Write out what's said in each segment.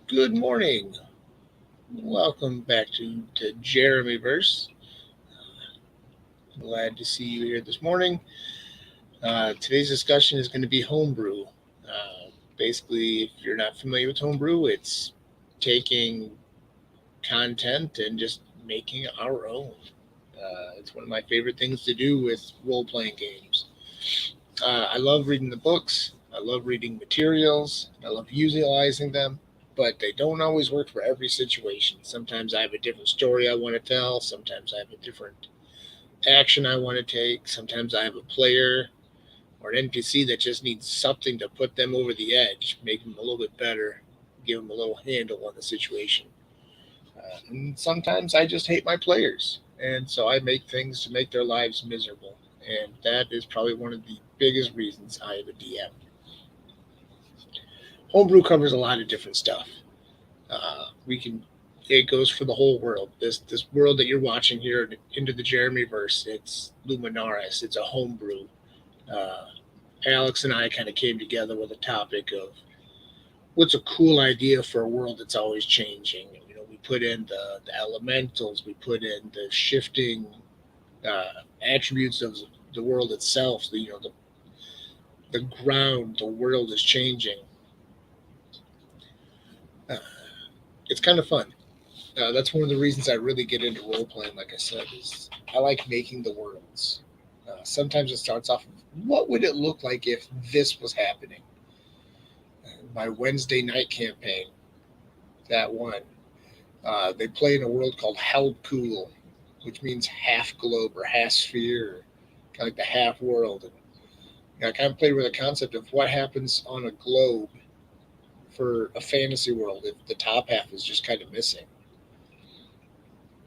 Good morning. Welcome back to Jeremyverse. Glad to see you here this morning. Today's discussion is going to be homebrew. Basically, if you're not familiar with homebrew, it's taking content and just making our own. It's one of my favorite things to do with role playing games. I love reading the books, I love reading materials, I love utilizing them, but they don't always work for every situation. Sometimes I have a different story I want to tell, sometimes I have a different action I want to take, sometimes I have a player or an NPC that just needs something to put them over the edge, make them a little bit better, give them a little handle on the situation. And sometimes I just hate my players, and so I make things to make their lives miserable. And that is probably one of the biggest reasons I am a DM. Homebrew covers a lot of different stuff. We can it goes for the whole world. This world that you're watching here into the Jeremyverse, it's Luminaris. It's a homebrew. Alex and I kind of came together with a topic of what's a cool idea for a world that's always changing. We put in the elementals, we put in the shifting attributes of the world itself. The ground, the world is changing. Uh, it's kind of fun. That's one of the reasons I really get into role playing. Like I said, is I like making the worlds. Sometimes it starts off with what would it look like if this was happening. My Wednesday night campaign, that one, they play in a world called Helpool, which means half globe or half sphere, kind of like the half world. And I kind of played with the concept of what happens on a globe for a fantasy world if the top half is just kind of missing.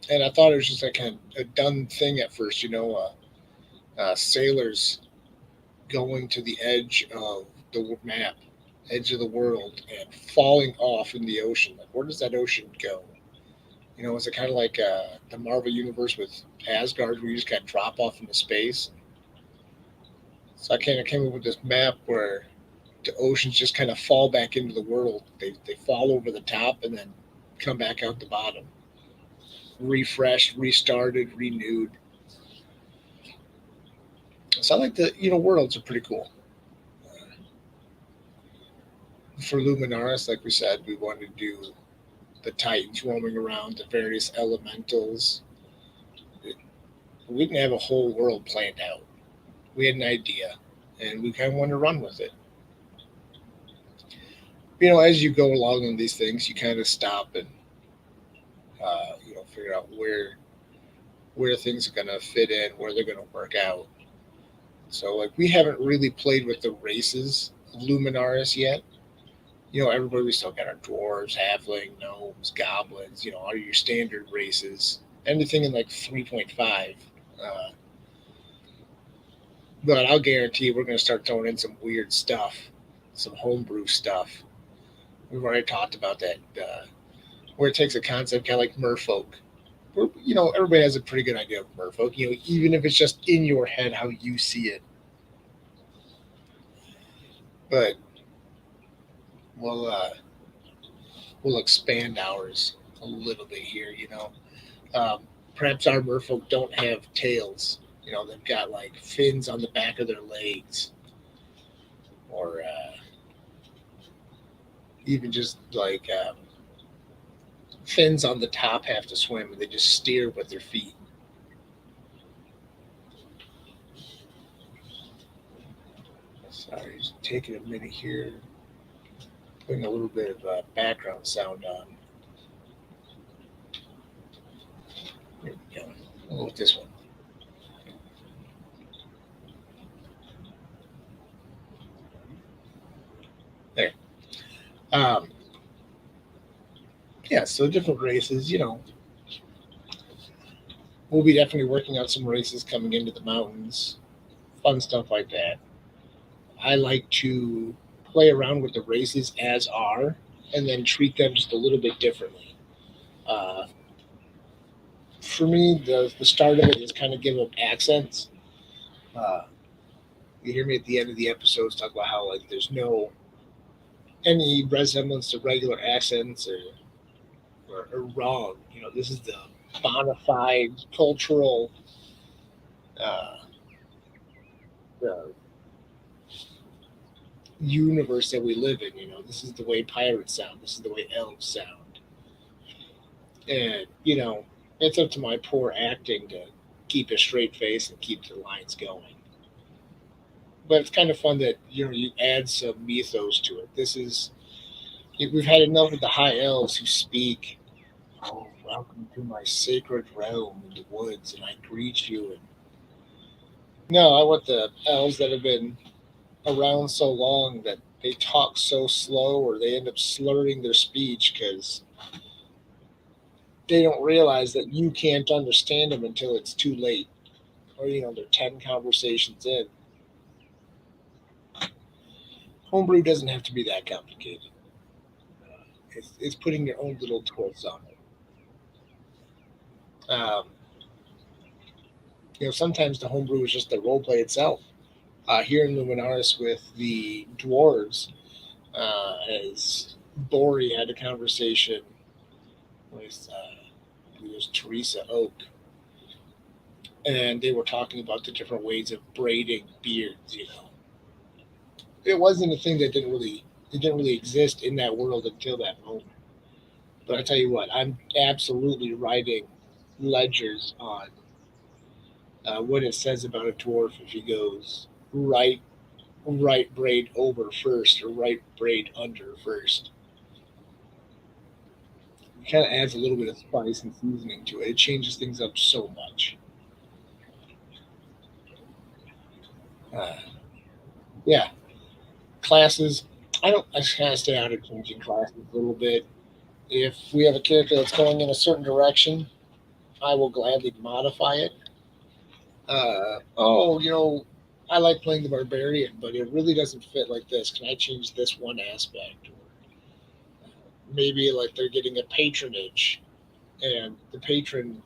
And I thought it was just like kind of a done thing at first, sailors going to the edge of the map, edge of the world, and falling off in the ocean. Like, where does that ocean go? Is it kind of like the Marvel universe with Asgard, where you just kind of drop off into space? So I kind of came up with this map where the oceans just kind of fall back into the world. They fall over the top and then come back out the bottom, refreshed, restarted, renewed. So I like worlds are pretty cool. For Luminaris, like we said, we wanted to do the Titans roaming around, the various elementals. We didn't have a whole world planned out. We had an idea, and we kind of wanted to run with it. As you go along on these things, you kind of stop and figure out where things are gonna fit in, where they're gonna work out. So like we haven't really played with the races of Luminaris yet. Everybody, we still got our dwarves, halfling, gnomes, goblins. All your standard races. Anything in like 3.5. Uh, but I'll guarantee we're gonna start throwing in some weird stuff, some homebrew stuff. We've already talked about that. Where it takes a concept kind of like merfolk. Where, everybody has a pretty good idea of merfolk. Even if it's just in your head how you see it. But we'll we'll expand ours a little bit here. Perhaps our merfolk don't have tails. They've got like fins on the back of their legs, or even just like fins on the top half to swim, and they just steer with their feet. Sorry, just taking a minute here, putting a little bit of background sound on. There we go. We'll go with this one. There. Um, yeah, so different races, we'll be definitely working on some races coming into the mountains, fun stuff like that. I like to play around with the races as are, and then treat them just a little bit differently. Uh, for me, the start of it is kind of give them accents. Uh, you hear me at the end of the episodes talk about how like there's no any resemblance to regular accents or wrong. This is the bona fide cultural uh, uh, universe that we live in. This is the way pirates sound. This is the way elves sound. And, it's up to my poor acting to keep a straight face and keep the lines going. But it's kind of fun that, you add some mythos to it. We've had enough of the high elves who speak, "Oh, welcome to my sacred realm in the woods, and I greet you." And no, I want the elves that have been around so long that they talk so slow or they end up slurring their speech because they don't realize that you can't understand them until it's too late, or they're 10 conversations in. Homebrew doesn't have to be that complicated. It's putting your own little twist on it. Sometimes the homebrew is just the role play itself. Here in Luminaris with the dwarves, as Bori had a conversation with, it was Teresa Oak, and they were talking about the different ways of braiding beards. It wasn't a thing that didn't really exist in that world until that moment. But I tell you what, I'm absolutely writing ledgers on what it says about a dwarf if he goes right braid over first or right braid under first. It kind of adds a little bit of spice and seasoning to it. It changes things up so much. Uh, yeah, classes. I kind of stay out of changing classes a little bit. If we have a character that's going in a certain direction, I will gladly modify it. Oh, I like playing the barbarian, but it really doesn't fit like this. Can I change this one aspect? Or maybe like they're getting a patronage, and the patron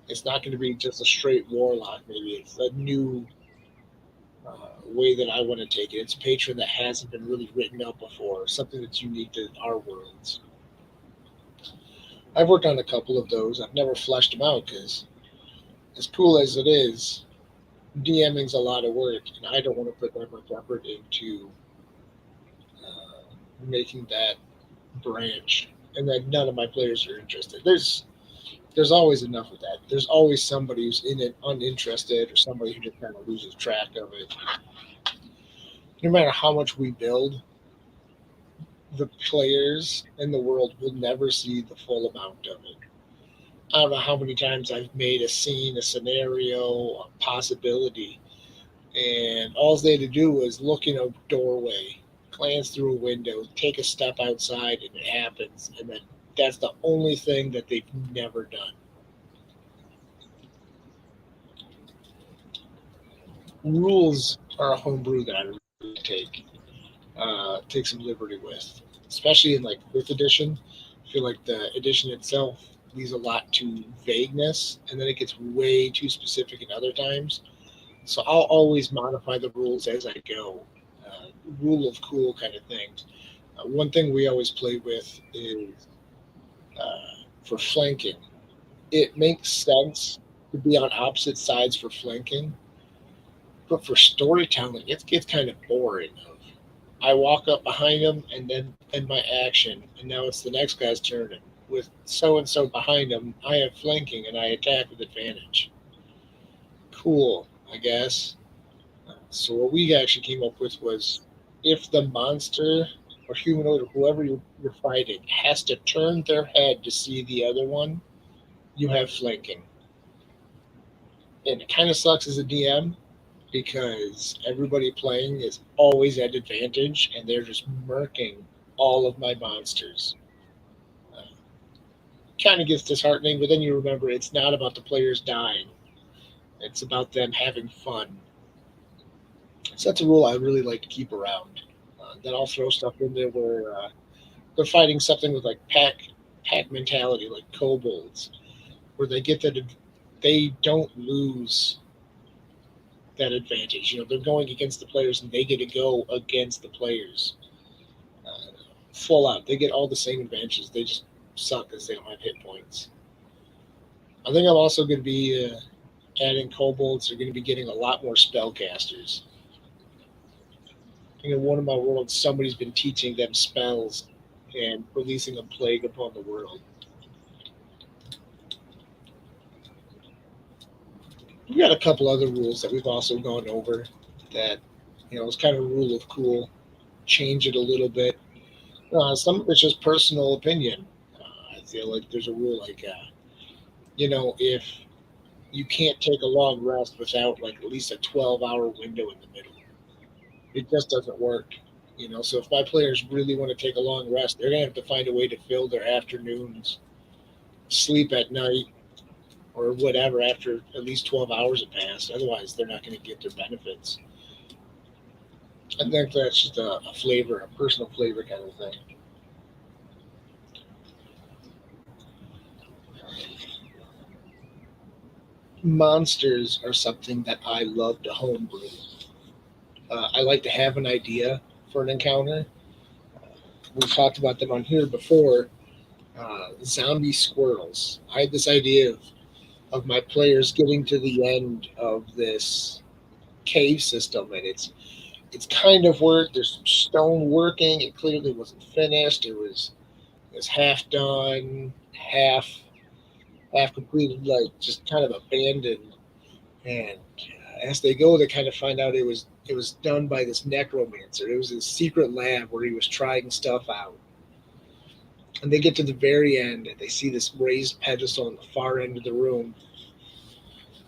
is not going to be just a straight warlock. Maybe it's a new way that I want to take it. It's a patron that hasn't been really written up before, something that's unique to our worlds. I've worked on a couple of those. I've never fleshed them out because, as cool as it is, DMing's a lot of work, and I don't want to put that much effort into making that branch, and then none of my players are interested. There's always enough of that. There's always somebody who's in it uninterested, or somebody who just kind of loses track of it. No matter how much we build, the players in the world will never see the full amount of it. I don't know how many times I've made a scene, a scenario, a possibility, and all they had to do was look in a doorway, glance through a window, take a step outside, and it happens. And then that's the only thing that they've never done. Rules are a homebrew that I really take some liberty with, especially in like fifth edition. I feel like the edition itself leaves a lot to vagueness, and then it gets way too specific in other times. So I'll always modify the rules as I go. Rule of cool kind of things. One thing we always play with is for flanking. It makes sense to be on opposite sides for flanking, but for storytelling, it gets kind of boring. I walk up behind him and then my action, and now it's the next guy's turn. And with so and so behind him, I have flanking and I attack with advantage. Cool, I guess. So what we actually came up with was if the monster or humanoid or whoever you're fighting has to turn their head to see the other one, you have flanking. And it kind of sucks as a DM because everybody playing is always at advantage and they're just murking all of my monsters. Uh, Kind of gets disheartening, but then you remember it's not about the players dying, it's about them having fun. So that's a rule I really like to keep around. Then I'll throw stuff in there where they're fighting something with like pack mentality, like kobolds, where they get that they don't lose that advantage. They're going against the players and they get to go against the players. full out. They get all the same advantages. They just suck because they don't have hit points. I think I'm also going to be adding kobolds. They're going to be getting a lot more spellcasters. In one of my worlds, somebody's been teaching them spells and releasing a plague upon the world. We got a couple other rules that we've also gone over that, it's kind of rule of cool. Change it a little bit. Some of it's just personal opinion. I feel like there's a rule like, if you can't take a long rest without like at least a 12-hour window in the middle, it just doesn't work. So if my players really want to take a long rest, they're gonna have to find a way to fill their afternoons, sleep at night, or whatever after at least 12 hours have passed. Otherwise, they're not going to get their benefits. I think that's just a flavor, a personal flavor kind of thing. Monsters are something that I love to homebrew. I like to have an idea for an encounter. We've talked about them on here before. Zombie squirrels. I had this idea of my players getting to the end of this cave system, and it's kind of worked. There's some stone working. It clearly wasn't finished. It was half done, half completed, like just kind of abandoned. And as they go, they kind of find out it was done by this necromancer. It was his secret lab where he was trying stuff out. And they get to the very end, and they see this raised pedestal in the far end of the room,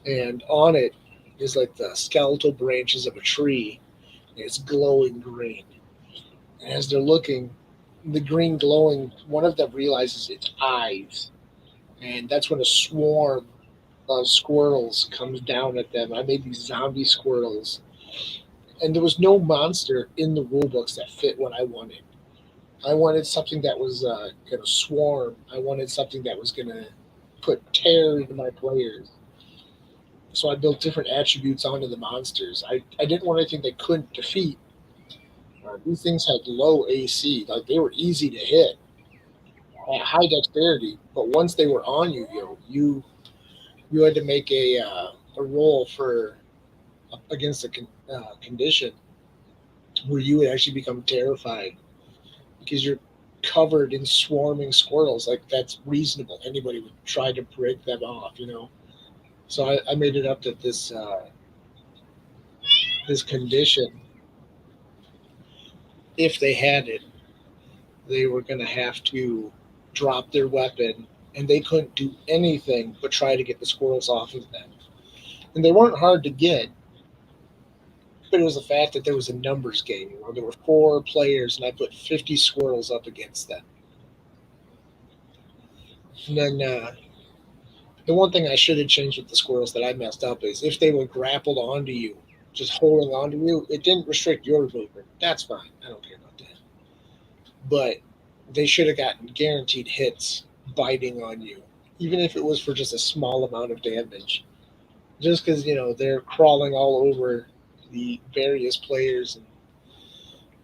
and on it is like the skeletal branches of a tree. And it's glowing green. And as they're looking, the green glowing, one of them realizes it's eyes, and that's when a swarm of squirrels comes down at them. I made these zombie squirrels, and there was no monster in the rule books that fit what I wanted. I wanted something that was going to swarm. I wanted something that was going to put terror into my players. So I built different attributes onto the monsters. I didn't want anything they couldn't defeat. These things had low AC, like they were easy to hit, at high dexterity. But once they were on you, you had to make a roll for against a condition where you would actually become terrified because you're covered in swarming squirrels. Like that's reasonable. Anybody would try to break them off. So I made it up that this condition, if they had it, they were going to have to drop their weapon, and they couldn't do anything but try to get the squirrels off of them. And they weren't hard to get, but it was the fact that there was a numbers game. There were 4 players, and I put 50 squirrels up against them. And then the one thing I should have changed with the squirrels that I messed up is if they were grappled onto you, just holding onto you, it didn't restrict your movement. That's fine. I don't care about that. But they should have gotten guaranteed hits biting on you, even if it was for just a small amount of damage. Just because, they're crawling all over the various players and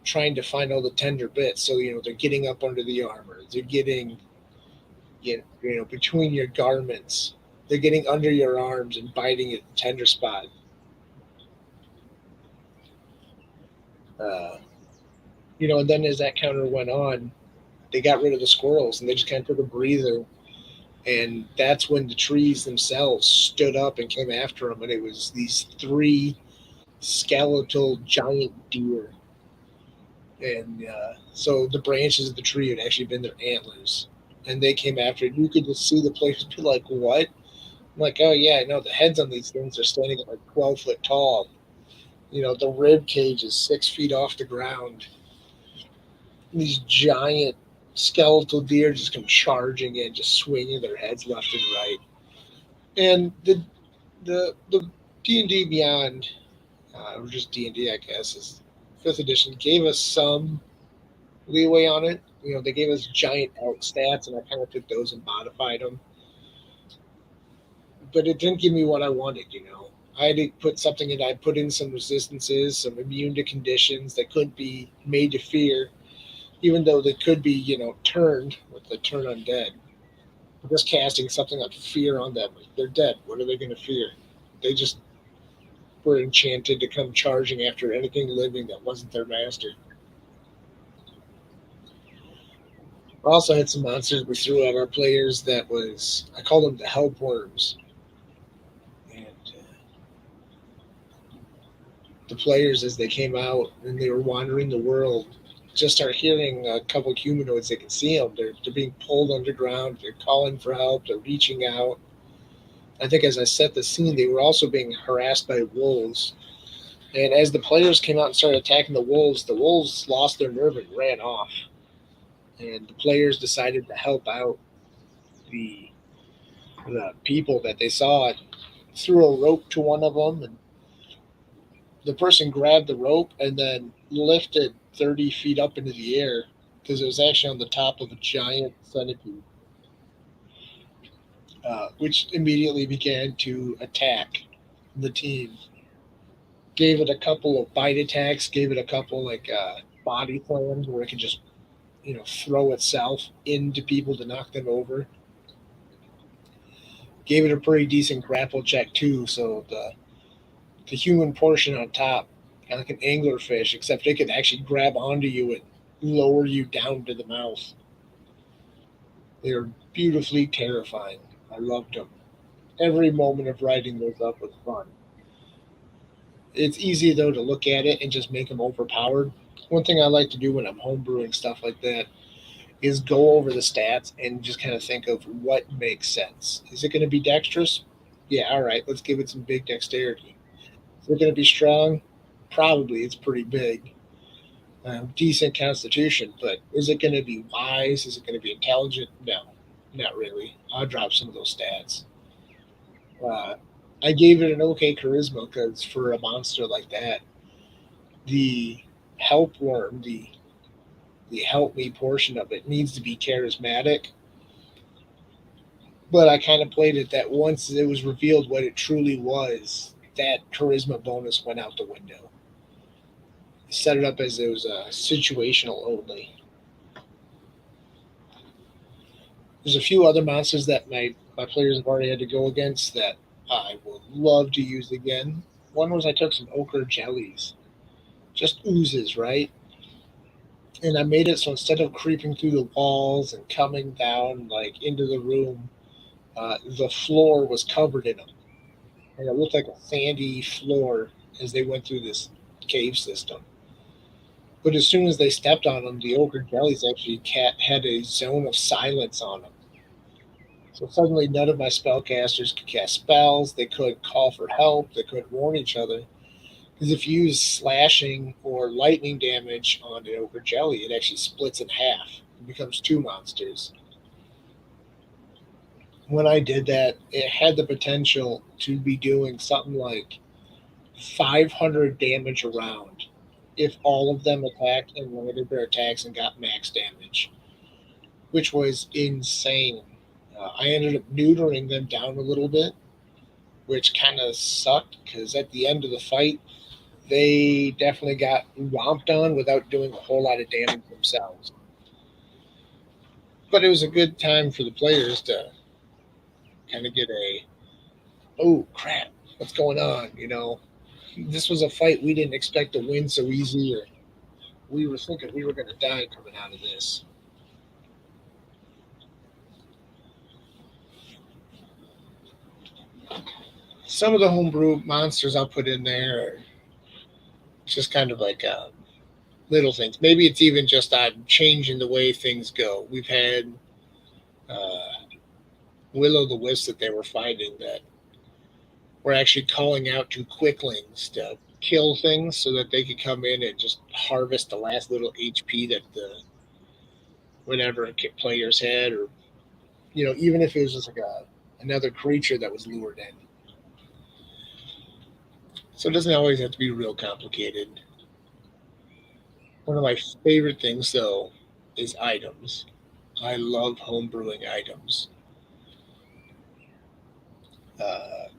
trying to find all the tender bits. So, they're getting up under the armor. They're getting, between your garments. They're getting under your arms and biting at the tender spot. Uh, and then as that counter went on, they got rid of the squirrels and they just kind of took a breather. And that's when the trees themselves stood up and came after them. And it was these 3 skeletal giant deer. And so the branches of the tree had actually been their antlers. And they came after it. You could just see the players be like, what? I'm like, oh, yeah, no, the heads on these things are standing at like 12 foot tall. The rib cage is 6 feet off the ground. These giant skeletal deer just come charging in, just swinging their heads left and right. And the D&D Beyond, or just D&D, I guess, is 5th edition, gave us some leeway on it. They gave us giant elk stats, and I kind of took those and modified them. But it didn't give me what I wanted. I had to put something in. I put in some resistances, some immune to conditions that couldn't be made to fear. even though they could be, turned with the turn undead. Just casting something like fear on them. They're dead. What are they going to fear? They just were enchanted to come charging after anything living that wasn't their master. We also had some monsters we threw at our players that was, I call them the help worms. And the players, as they came out and they were wandering the world, just start hearing a couple of humanoids. They can see them. They're being pulled underground. They're calling for help. They're reaching out. I think as I set the scene, they were also being harassed by wolves. And as the players came out and started attacking the wolves lost their nerve and ran off. And the players decided to help out the the people that they saw. Threw a rope to one of them, and the person grabbed the rope and then lifted 30 feet up into the air because it was actually on the top of a giant centipede, which immediately began to attack the team. Gave it a couple of bite attacks, gave it a couple body slams where it could just throw itself into people to knock them over. Gave it a pretty decent grapple check too, so the human portion on top, kind of like an anglerfish, except it could actually grab onto you and lower you down to the mouth. They are beautifully terrifying. I loved them. Every moment of writing those up was fun. It's easy though to look at it and just make them overpowered. One thing I like to do when I'm homebrewing stuff like that is go over the stats and just kind of think of what makes sense. Is it going to be dexterous? Yeah, all right, let's give it some big dexterity. Is it going to be strong? Probably, it's pretty big. Decent constitution, but is it going to be wise? Is it going to be intelligent? No, not really. I'll drop some of those stats. Uh, I gave it an okay charisma because for a monster like that, the help worm, the help me portion of it needs to be charismatic. But I kind of played it that once it was revealed what it truly was, that charisma bonus went out the window. Set it up as it was situational only. There's a few other monsters that my players have already had to go against that I would love to use again. One was I took some ochre jellies, just oozes, right? And I made it so instead of creeping through the walls and coming down like into the room, the floor was covered in them, and it looked like a sandy floor as they went through this cave system. But as soon as they stepped on them, the ochre jellies actually had a zone of silence on them. So suddenly, none of my spellcasters could cast spells. They couldn't call for help. They couldn't warn each other. Because if you use slashing or lightning damage on an ochre jelly, it actually splits in half. It becomes two monsters. When I did that, it had the potential to be doing something like 500 damage around if all of them attacked and landed their attacks and got max damage, which was insane. I ended up neutering them down a little bit, which kind of sucked because at the end of the fight, they definitely got romped on without doing a whole lot of damage themselves. But it was a good time for the players to kind of get oh crap, what's going on? This was a fight we didn't expect to win so easy, or we were thinking we were going to die coming out of this. Some of the homebrew monsters I'll put in there are just kind of like little things. Maybe it's even just changing the way things go. We've had Will o' the Wisp that they were fighting that were actually calling out to quicklings to kill things so that they could come in and just harvest the last little HP that the whatever players had, or even if it was just like another creature that was lured in. So it doesn't always have to be real complicated. One of my favorite things, though, is items. I love homebrewing items.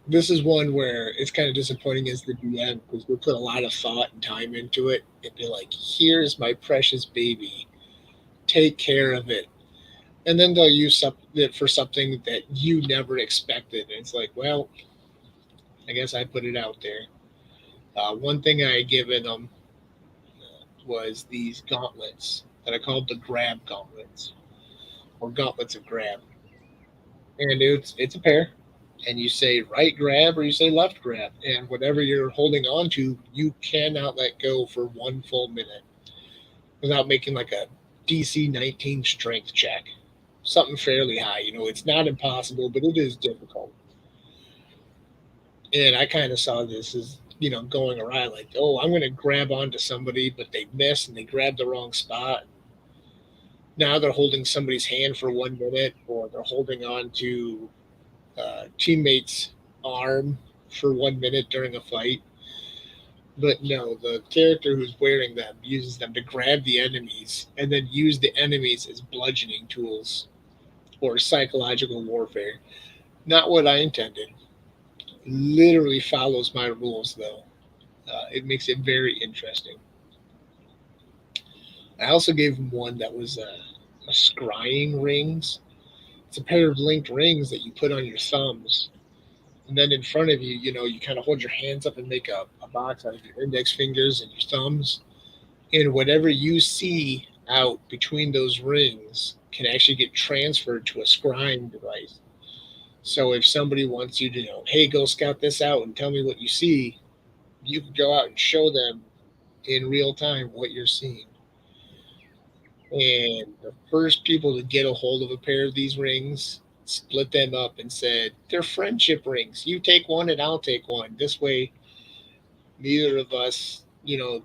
This is one where it's kind of disappointing as the DM because we put a lot of thought and time into it and be like, here's my precious baby. take care of it, and then they'll use it for something that you never expected. And it's like, well, I guess I put it out there. One thing I had given them was these gauntlets that I called the grab gauntlets or gauntlets of grab, and it's a pair. And you say right grab or you say left grab, and whatever you're holding on to, you cannot let go for 1 full minute without making like a DC 19 strength check, something fairly high. It's not impossible, but it is difficult. And I kind of saw this as going around like, oh, I'm going to grab onto somebody, but they miss and they grab the wrong spot. Now they're holding somebody's hand for 1 minute, or they're holding on to teammates' arm for 1 minute during a fight. But no, the character who's wearing them uses them to grab the enemies and then use the enemies as bludgeoning tools or psychological warfare. Not what I intended. Literally follows my rules, though. It makes it very interesting. I also gave him one that was a scrying rings. It's a pair of linked rings that you put on your thumbs. And then in front of you, you kind of hold your hands up and make a box out of your index fingers and your thumbs. And whatever you see out between those rings can actually get transferred to a scrying device. So if somebody wants you to hey, go scout this out and tell me what you see, you can go out and show them in real time what you're seeing. And the first people to get a hold of a pair of these rings split them up and said, they're friendship rings. You take one and I'll take one. This way, neither of us,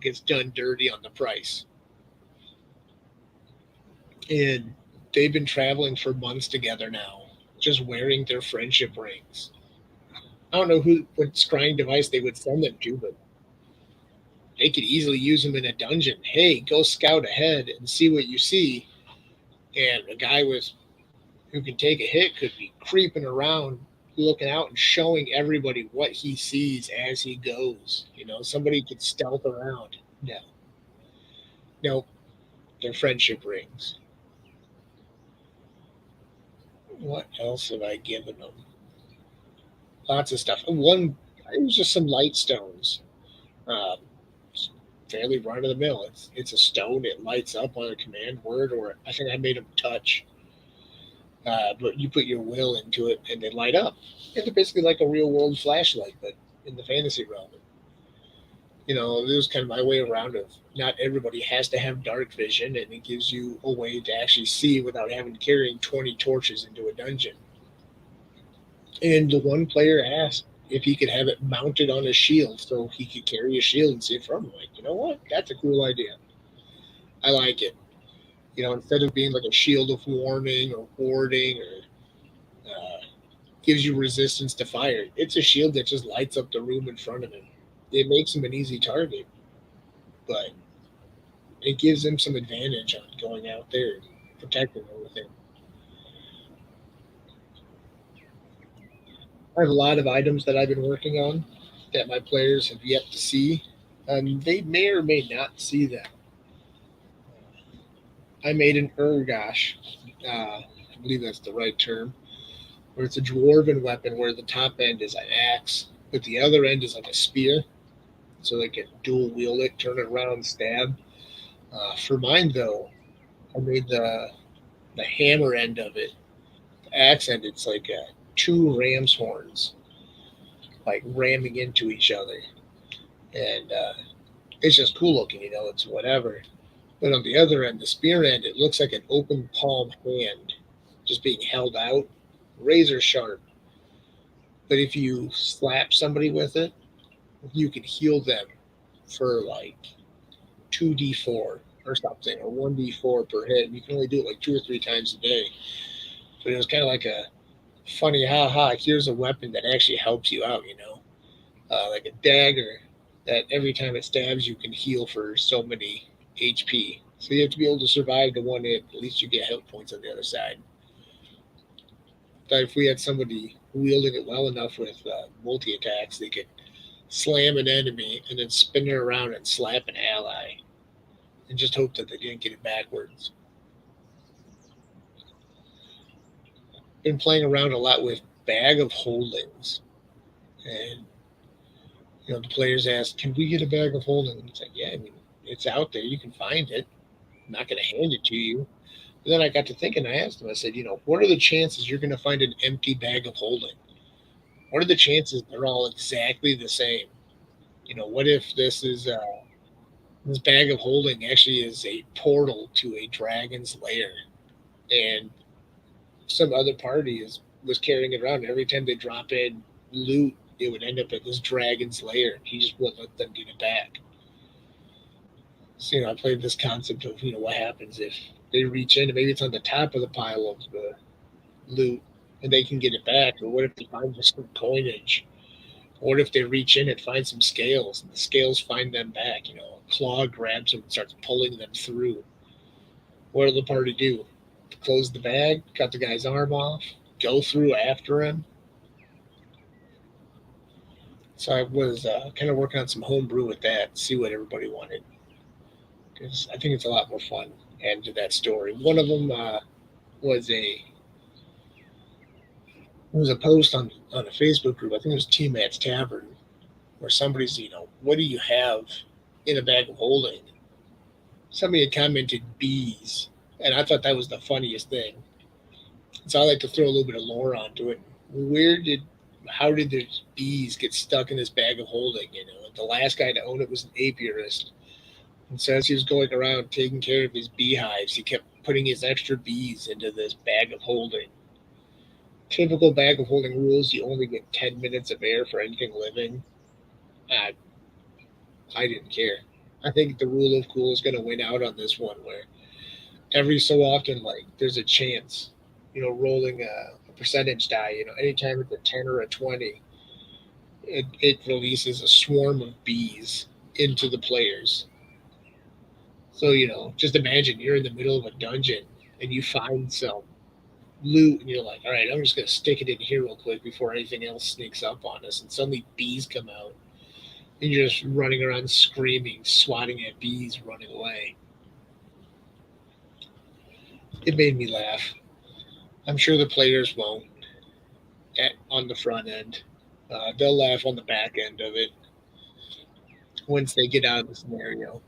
gets done dirty on the price. And they've been traveling for months together now, just wearing their friendship rings. I don't know what scrying device they would send them to, but they could easily use them in a dungeon. Hey, go scout ahead and see what you see. And a guy who can take a hit could be creeping around, looking out and showing everybody what he sees as he goes. Somebody could stealth around. No, no, they're friendship rings. What else have I given them? Lots of stuff. One, it was just some light stones. Um, Fairly run of the mill. It's a stone. It lights up on a command word, or I think I made them touch. But you put your will into it, and they light up. And they're basically like a real world flashlight, but in the fantasy realm. It was kind of my way around of not everybody has to have dark vision, and it gives you a way to actually see without having to carrying 20 torches into a dungeon. And the one player asked if he could have it mounted on a shield so he could carry a shield and see it from him. Like, you know what? That's a cool idea. I like it. Instead of being like a shield of warning or warding or gives you resistance to fire, it's a shield that just lights up the room in front of him. It makes him an easy target, but it gives him some advantage on going out there and protecting everything. I have a lot of items that I've been working on that my players have yet to see. They may or may not see them. I made an Urgosh, I believe that's the right term, where it's a dwarven weapon where the top end is an axe, but the other end is like a spear, so they can dual wield it, turn it around, and stab. For mine, though, I made the hammer end of it, the axe end. It's like two ram's horns, like ramming into each other, and it's just cool looking. It's whatever. But on the other end, the spear end, it looks like an open palm hand just being held out, razor sharp. But if you slap somebody with it, you can heal them for like 2d4 or something, or 1d4 per hit. You can only do it like 2 or 3 times a day. But it was kind of like a funny, ha, here's a weapon that actually helps you out, like a dagger that every time it stabs, you can heal for so many HP. So you have to be able to survive the one hit. At least you get health points on the other side. But if we had somebody wielding it well enough with multi attacks, they could slam an enemy and then spin it around and slap an ally, and just hope that they didn't get it backwards. been playing around a lot with bag of holdings, and the players ask, "Can we get a bag of holdings?" It's like, yeah, I mean, it's out there. You can find it. I'm not going to hand it to you. But then I got to thinking. I asked them. I said, what are the chances you're going to find an empty bag of holding? What are the chances they're all exactly the same? What if this bag of holding actually is a portal to a dragon's lair, and some other party was carrying it around. And every time they drop in loot, it would end up at this dragon's lair. He just wouldn't let them get it back. So I played this concept of what happens if they reach in and maybe it's on the top of the pile of the loot and they can get it back, or what if they find just some coinage? What if they reach in and find some scales and the scales find them back? A claw grabs them and starts pulling them through. What will the party do? Close the bag, cut the guy's arm off, go through after him? So I was kind of working on some homebrew with that, see what everybody wanted, because I think it's a lot more fun. And to that story, one of them was a post on a Facebook group. I think it was T Matt's Tavern, where somebody's what do you have in a bag of holding? Somebody had commented bees, and I thought that was the funniest thing. So I like to throw a little bit of lore onto it. How did the bees get stuck in this bag of holding? The last guy to own it was an apiarist. And so as he was going around taking care of his beehives, he kept putting his extra bees into this bag of holding. Typical bag of holding rules: you only get 10 minutes of air for anything living. Uh, I didn't care. I think the rule of cool is going to win out on this one, where every so often, like, there's a chance, rolling a percentage die. Anytime it's a 10 or a 20, it releases a swarm of bees into the players. So, just imagine you're in the middle of a dungeon and you find some loot and you're like, all right, I'm just going to stick it in here real quick before anything else sneaks up on us. And suddenly bees come out and you're just running around screaming, swatting at bees, running away. It made me laugh. I'm sure the players won't on the front end. They'll laugh on the back end of it once they get out of the scenario.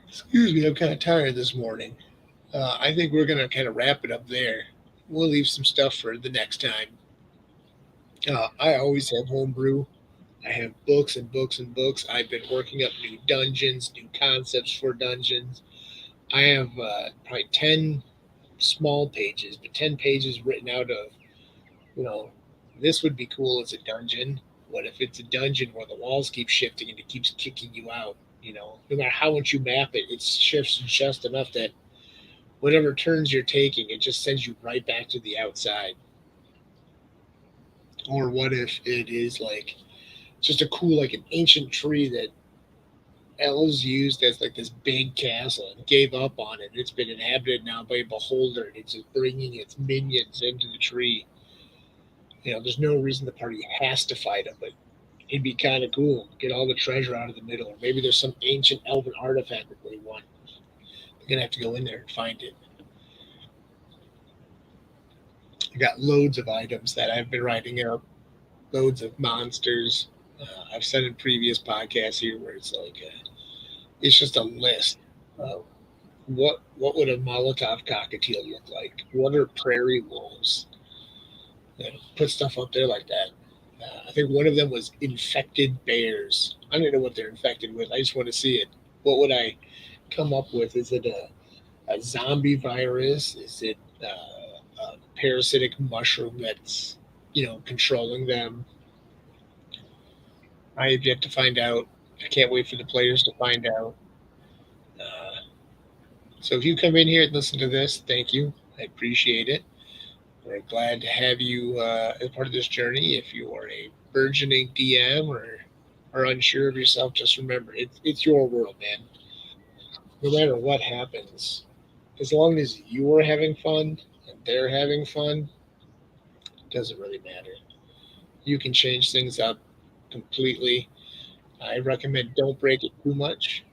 Excuse me, I'm kind of tired this morning. I think we're going to kind of wrap it up there. We'll leave some stuff for the next time. I always have homebrew. I have books and books and books. I've been working up new dungeons, new concepts for dungeons. I have probably 10 small pages, but 10 pages written out of, you know, this would be cool as a dungeon. What if it's a dungeon where the walls keep shifting and it keeps kicking you out? No matter how much you map it, it shifts just enough that whatever turns you're taking, it just sends you right back to the outside. Or what if it is like just a cool, like an ancient tree that elves used as like this big castle and gave up on it. It's been inhabited now by a beholder, and it's just bringing its minions into the tree. There's no reason the party has to fight them, but it'd be kind of cool. Get all the treasure out of the middle, or maybe there's some ancient elven artifact that they want. They're gonna have to go in there and find it. I got loads of items that I've been writing up, loads of monsters. I've said in previous podcasts here where it's like it's just a list of what would a Molotov cockatiel look like? What are prairie wolves? Put stuff up there like that. I think one of them was infected bears. I don't know what they're infected with. I just want to see it. What would I come up with? Is it a zombie virus? Is it a parasitic mushroom that's controlling them? I have yet to find out. I can't wait for the players to find out. Uh, so if you come in here and listen to this, thank you. I appreciate it. We're glad to have you as part of this journey. If you are a burgeoning DM or are unsure of yourself, just remember it's your world, man. No matter what happens, as long as you're having fun and they're having fun, it doesn't really matter. You can change things up completely. I recommend don't break it too much,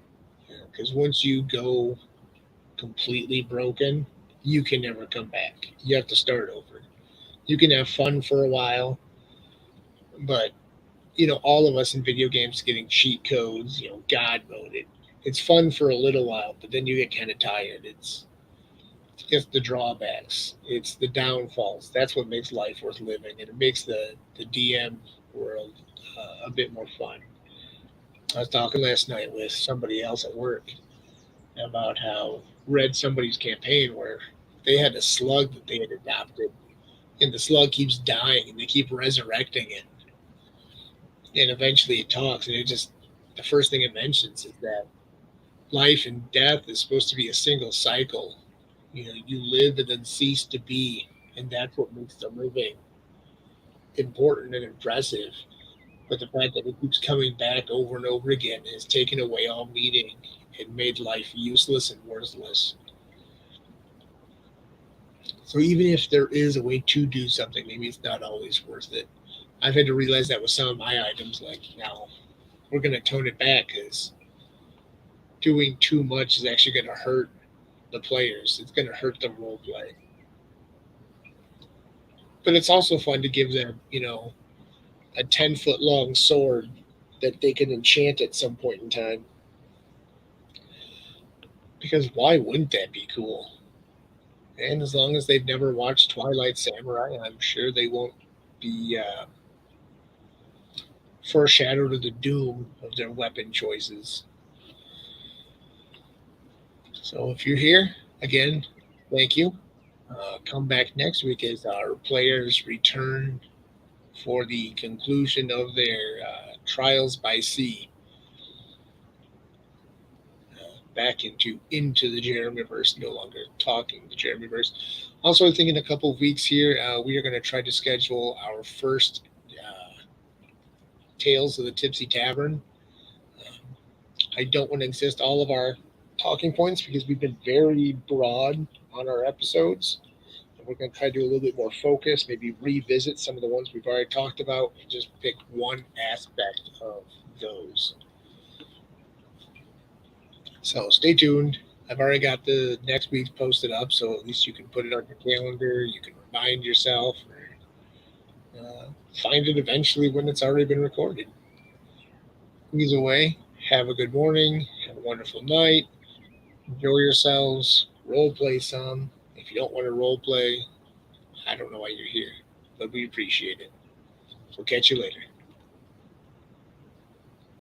because once you go completely broken, you can never come back. You have to start over. You can have fun for a while, but all of us in video games getting cheat codes, God mode. It's fun for a little while, but then you get kind of tired. It's just the drawbacks. It's the downfalls. That's what makes life worth living, and it makes the DM world a bit more fun. I was talking last night with somebody else at work about how read somebody's campaign where they had a slug that they had adopted, and the slug keeps dying, and they keep resurrecting it, and eventually it talks, and it just the first thing it mentions is that life and death is supposed to be a single cycle. You live and then cease to be, and that's what makes the living important and impressive. But the fact that it keeps coming back over and over again has taken away all meaning and made life useless and worthless. So even if there is a way to do something, maybe it's not always worth it. I've had to realize that with some of my items, like now we're going to tone it back because doing too much is actually going to hurt the players. It's going to hurt the role play. But it's also fun to give them, a 10-foot long sword that they can enchant at some point in time. Because why wouldn't that be cool? And as long as they've never watched Twilight Samurai, I'm sure they won't be foreshadowed of the doom of their weapon choices. So if you're here, again, thank you. Come back next week as our players return for the conclusion of their trials by sea back into the Jeremyverse, no longer talking the Jeremyverse. Also, I think in a couple of weeks here, we are going to try to schedule our first Tales of the Tipsy Tavern. I don't want to exist all of our talking points because we've been very broad on our episodes. And we're going to try to do a little bit more focus, maybe revisit some of the ones we've already talked about, and just pick one aspect of those. So stay tuned. I've already got the next week's posted up, so at least you can put it on your calendar. You can remind yourself, or find it eventually when it's already been recorded. Either way, have a good morning, have a wonderful night, enjoy yourselves, role play some. If you don't want to role play, I don't know why you're here, but we appreciate it. We'll catch you later.